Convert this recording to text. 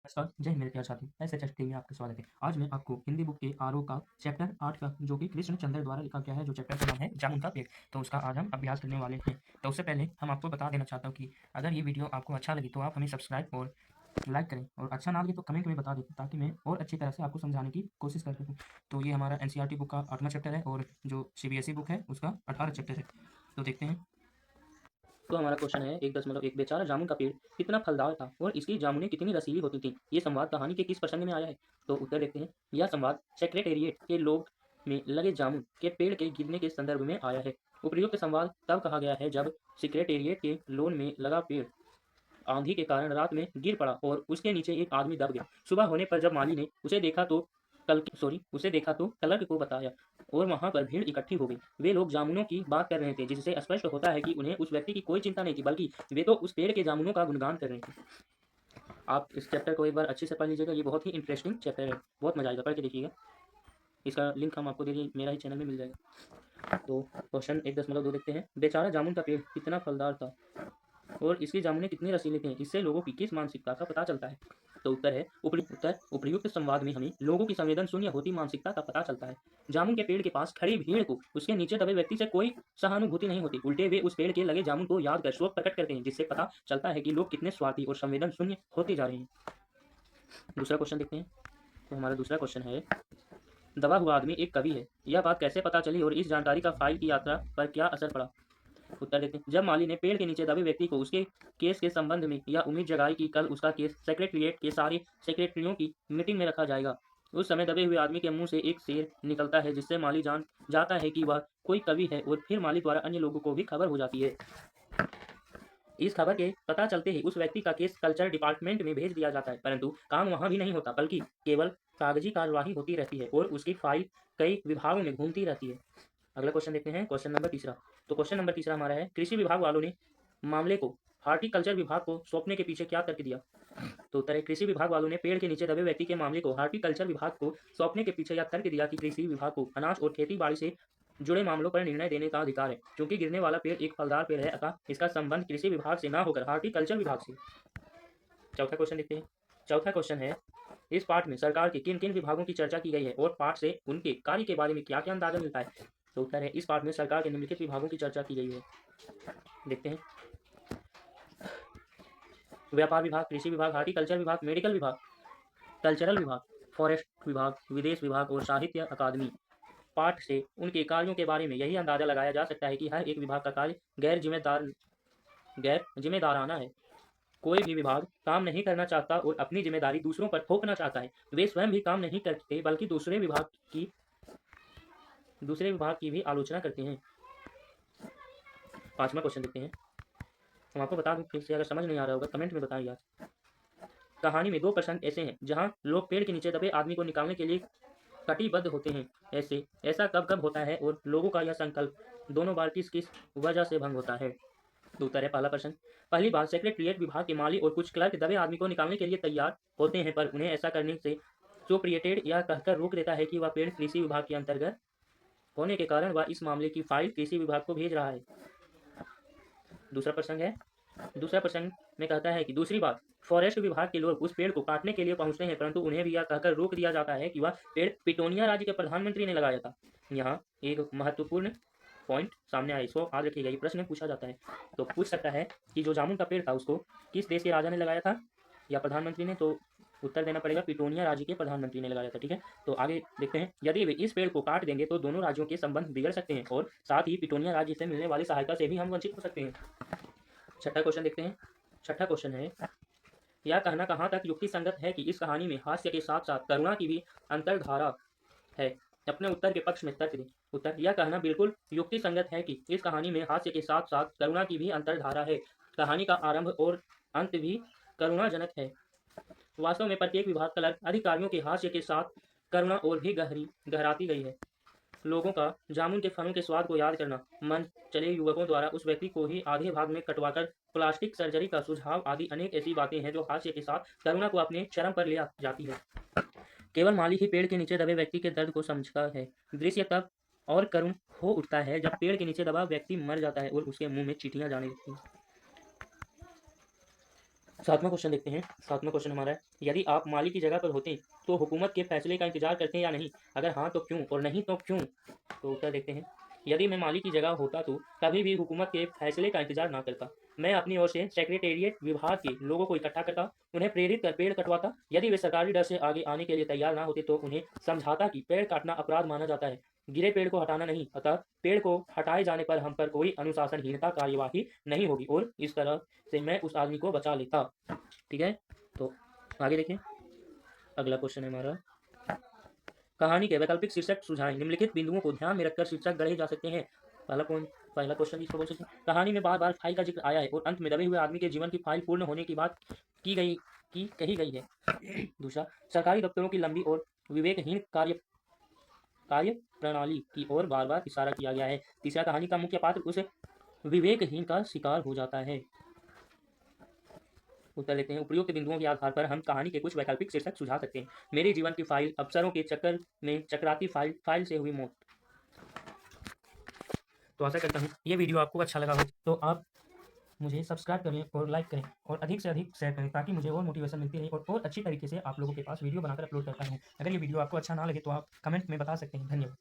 नमस्कार, जय हिंद मेरे प्यारे साथी। एसएचएसटी में आपका स्वागत है। आज मैं आपको हिंदी बुक के आरओ का चैप्टर 8 का जो कि कृष्ण चंद्र द्वारा लिखा गया है, जो चैप्टर का नाम है जामुन का पेड़, तो उसका आज हम अभ्यास करने वाले हैं। तो उससे पहले हम आपको बता देना चाहता हूँ कि अगर ये वीडियो आपको अच्छा लगे तो आप हमें सब्सक्राइब और लाइक करें, और अच्छा ना लगे तो कमेंट में बता दें ताकि मैं और अच्छी तरह से आपको समझाने की कोशिश कर सकूँ। तो ये हमारा एनसीईआरटी बुक का 8वां चैप्टर है और जो सीबीएसई बुक है उसका 18 चैप्टर है। तो देखते हैं। तो हमारा क्वेश्चन है 1.1 बेचारा जामुन का पेड़ कितना फलदार था और इसकी जामुनें कितनी रसीली होती थीं। ये संवाद कहानी के किस प्रसंग में आया है? तो उत्तर देखते हैं। यह संवाद सेक्रेटेरिएट के लोग में लगे जामुन के पेड़ के गिरने के संदर्भ में आया है। उपर्युक्त संवाद तब कहा गया है जब सेक्रेटेरिएट के लोन में लगा पेड़ आंधी के कारण रात में गिर पड़ा और उसके नीचे एक आदमी दब गया। सुबह होने पर जब माली ने उसे देखा तो क्लर्क को बताया और वहां पर भीड़ इकट्ठी हो गई। वे लोग जामुनों की बात कर रहे थे, जिससे स्पष्ट होता है कि उन्हें उस व्यक्ति की कोई चिंता नहीं थी, बल्कि वे तो उस पेड़ के जामुनों का गुणगान कर रहे थे। आप इस चैप्टर को एक बार अच्छे से पढ़ लीजिएगा, ये बहुत ही इंटरेस्टिंग चैप्टर है, बहुत मजा आएगा, पढ़ के देखिएगा। इसका लिंक हम आपको दे दिए, मेरा ही चैनल में मिल जाएगा। तो क्वेश्चन 1.2 देखते हैं। बेचारा जामुन का पेड़ कितना फलदार था और इसकी जामुनें कितनी रसीली थीं, इससे लोगों की किस मानसिकता का पता चलता है? तो उत्तर है उपर्युक्त संवाद में हमें लोगों की संवेदन शून्य होती मानसिकता का पता चलता है। जामुन के पेड़ के पास खड़ी भीड़ को उसके नीचे दबे व्यक्ति से कोई सहानुभूति नहीं होती, उल्टे वे उस पेड़ के लगे जामुन को याद कर शोक प्रकट करते हैं, जिससे पता चलता है कि लोग कितने स्वार्थी और संवेदन शून्य होते जा रहे हैं। दूसरा क्वेश्चन देखते हैं। तो हमारा दूसरा क्वेश्चन है, दबा हुआ आदमी एक कवि है, यह बात कैसे पता चली और इस जानकारी का फाइल की यात्रा पर क्या असर पड़ा? उत्तर देते हैं। जब माली ने पेड़ के नीचे दबे व्यक्ति को उसके केस के संबंध में यह उम्मीद जगाई कि कल उसका केस सेक्रेटरीट के सारे सेक्रेटरियों की मीटिंग में रखा जाएगा, उस समय दबे हुए आदमी के मुंह से एक शेर निकलता है, जिससे माली जान जाता है कि वह कोई कवि है, और फिर माली द्वारा अन्य लोगों को भी खबर हो जाती है। इस खबर के पता चलते ही उस व्यक्ति का केस कल्चर डिपार्टमेंट में भेज दिया जाता है, परंतु काम वहां भी नहीं होता, बल्कि केवल कागजी कार्यवाही होती रहती है और उसकी फाइल कई विभागों में घूमती रहती है। अगला क्वेश्चन देखते हैं, क्वेश्चन नंबर तीसरा। तो क्वेश्चन नंबर तीसरा हमारा है, कृषि विभाग वालों ने मामले को हार्टिकल्चर विभाग को सौंपने के पीछे क्या तर्क दिया? तो उत्तर है, कृषि विभाग वालों ने पेड़ के नीचे दबे व्यक्ति के मामले को हार्टिकल्चर विभाग को सौंपने के पीछे यह तर्क दिया कि कृषि विभाग को अनाज और खेती बाड़ी से जुड़े मामलों पर निर्णय देने का अधिकार है। क्योंकि गिरने वाला पेड़ एक फलदार पेड़ है, अतः इसका संबंध कृषि विभाग से ना होकर हार्टिकल्चर विभाग से। चौथा क्वेश्चन देखते हैं। चौथा क्वेश्चन है, इस पाठ में सरकार के किन किन विभागों की चर्चा की गई है और पाठ से उनके कार्य के बारे में क्या क्या अंदाजा मिलता है? तो उत्तर है, इस पाठ में सरकार के निम्नलिखित विभागों की चर्चा की गई है। देखते हैं। व्यापार विभाग, कृषि विभाग, हार्टिकल्चर विभाग, मेडिकल विभाग, कल्चरल विभाग, फॉरेस्ट विभाग, विदेश विभाग और साहित्य अकादमी। पाठ से उनके कार्यों के बारे में यही अंदाजा लगाया जा सकता है कि हर एक विभाग का कार्य गैर जिम्मेदाराना है। कोई भी विभाग काम नहीं करना चाहता और अपनी जिम्मेदारी दूसरों पर थोपना चाहता है। वे स्वयं भी काम नहीं करते, बल्कि दूसरे विभाग की भी आलोचना करते हैं। पांचवा क्वेश्चन देखते हैं। हम आपको बता दूं, फिर से अगर समझ नहीं आ रहा होगा कमेंट में बताइए। कहानी में दो प्रसंग ऐसे हैं जहां लोग पेड़ के नीचे दबे आदमी को निकालने के लिए कटिबद्ध होते हैं। ऐसा कब कब होता है और लोगों का यह संकल्प दोनों बार किस किस वजह से भंग होता है? तो उत्तर है, पहला प्रश्न, पहली बार सेक्रेटरीट विभाग के माली और कुछ क्लर्क दबे आदमी को निकालने के लिए तैयार होते हैं, पर उन्हें ऐसा करने से सुप्रिटेड यह कहकर रोक देता है कि वह पेड़ कृषि विभाग के अंतर्गत होने के कारण वह इस मामले की फाइल कृषि विभाग को भेज रहा है। दूसरा प्रसंग में कहता है कि दूसरी बात फॉरेस्ट विभाग के लोग उस पेड़ को काटने के लिए पहुंचते हैं, परंतु उन्हें भी यह कहकर रोक दिया जाता है कि वह पेड़ पिटोनिया राज्य के प्रधानमंत्री ने लगाया था। यहाँ एक महत्वपूर्ण पॉइंट सामने आया, इसको याद रखिएगा, ये प्रश्न पूछा जाता है। तो पूछ सकता है कि जो जामुन का पेड़ था उसको किस देश के राजा ने लगाया था या प्रधानमंत्री ने? तो उत्तर देना पड़ेगा, पिटोनिया राज्य के प्रधानमंत्री ने लगाया था। ठीक है, तो आगे देखते हैं। यदि वे इस पेड़ को काट देंगे तो दोनों राज्यों के संबंध बिगड़ सकते हैं और साथ ही पिटोनिया राज्य से मिलने वाली सहायता से भी हम वंचित हो सकते हैं। छठा क्वेश्चन देखते हैं। छठा क्वेश्चन है, यह कहना कहाँ तक युक्ति संगत है कि इस कहानी में हास्य के साथ साथ करुणा की भी अंतर्धारा है? अपने उत्तर के पक्ष में तर्क दें। उत्तर, यह कहना बिल्कुल युक्ति संगत है कि इस कहानी में हास्य के साथ साथ करुणा की भी अंतर्धारा है। कहानी का आरंभ और अंत भी करुणाजनक है। वास्तव में प्रत्येक विभाग क्लर्क अधिकारियों के हास्य के साथ करुणा और भी गहराती गई है। लोगों का जामुन के फलों के स्वाद को याद करना, मन चले युवकों द्वारा उस व्यक्ति को ही आधे भाग में कटवाकर प्लास्टिक सर्जरी का सुझाव आदि अनेक ऐसी बातें हैं जो हास्य के साथ करुणा को अपने चरम पर ले जाती है। केवल माली ही पेड़ के नीचे दबे व्यक्ति के दर्द को समझता है। दृश्य तब और करुण हो उठता है जब पेड़ के नीचे दबा व्यक्ति मर जाता है और उसके मुंह में चींटियां जाने लगती हैं। 7वां क्वेश्चन देखते हैं। 7वां क्वेश्चन हमारा है, यदि आप माली की जगह पर होते तो हुकूमत के फैसले का इंतजार करते या नहीं? अगर हाँ तो क्यों, और नहीं तो क्यों? तो उत्तर देखते हैं। यदि मैं माली की जगह होता तो कभी भी हुकूमत के फैसले का इंतजार ना करता। मैं अपनी ओर से सेक्रेटेरिएट विभाग के लोगों को इकट्ठा करता, उन्हें प्रेरित कर पेड़ कटवाता। यदि वे सरकारी डर से आगे आने के लिए तैयार ना होते तो उन्हें समझाता कि पेड़ काटना अपराध माना जाता है, गिरे पेड़ को हटाना नहीं। अतः पेड़ को हटाए जाने पर हम पर कोई अनुशासनहीनता कार्यवाही नहीं होगी, और इस तरह से मैं उस आदमी को बचा लेता। ठीक है, तो आगे देखें। अगला क्वेश्चन है हमारा, कहानी के वैकल्पिक शीर्षक सुझाएं। निम्नलिखित बिंदुओं को ध्यान में रखकर शीर्षक गढ़े जा सकते हैं। पहला क्वेश्चन इसको बोल सकते हैं, कहानी में बार बार फाइल का जिक्र आया है और अंत में दबे हुए आदमी के जीवन की फाइल पूर्ण होने की बात कही गई है। दूसरा, सरकारी दफ्तरों की लंबी और विवेकहीन कार्य प्रणाली की ओर बार बार इशारा किया गया है। तीसरा, कहानी का मुख्य पात्र उस विवेकहीन का शिकार हो जाता है। उत्तर लेते हैं। उपयुक्त बिंदुओं के आधार पर हम कहानी के कुछ वैकल्पिक शीर्षक सुझा सकते हैं। मेरी जीवन की फाइल, अफसरों के चक्कर में चकराती फाइल से हुई मौत। तो आशा करता हूँ ये वीडियो आपको अच्छा लगा हो, तो आप मुझे सब्सक्राइब करें और लाइक करें और अधिक से अधिक शेयर करें, ताकि मुझे और मोटिवेशन मिलती रहे और अच्छी तरीके से आप लोगों के पास वीडियो बनाकर अपलोड करता हूँ। अगर ये वीडियो आपको अच्छा ना लगे तो आप कमेंट में बता सकते हैं। धन्यवाद।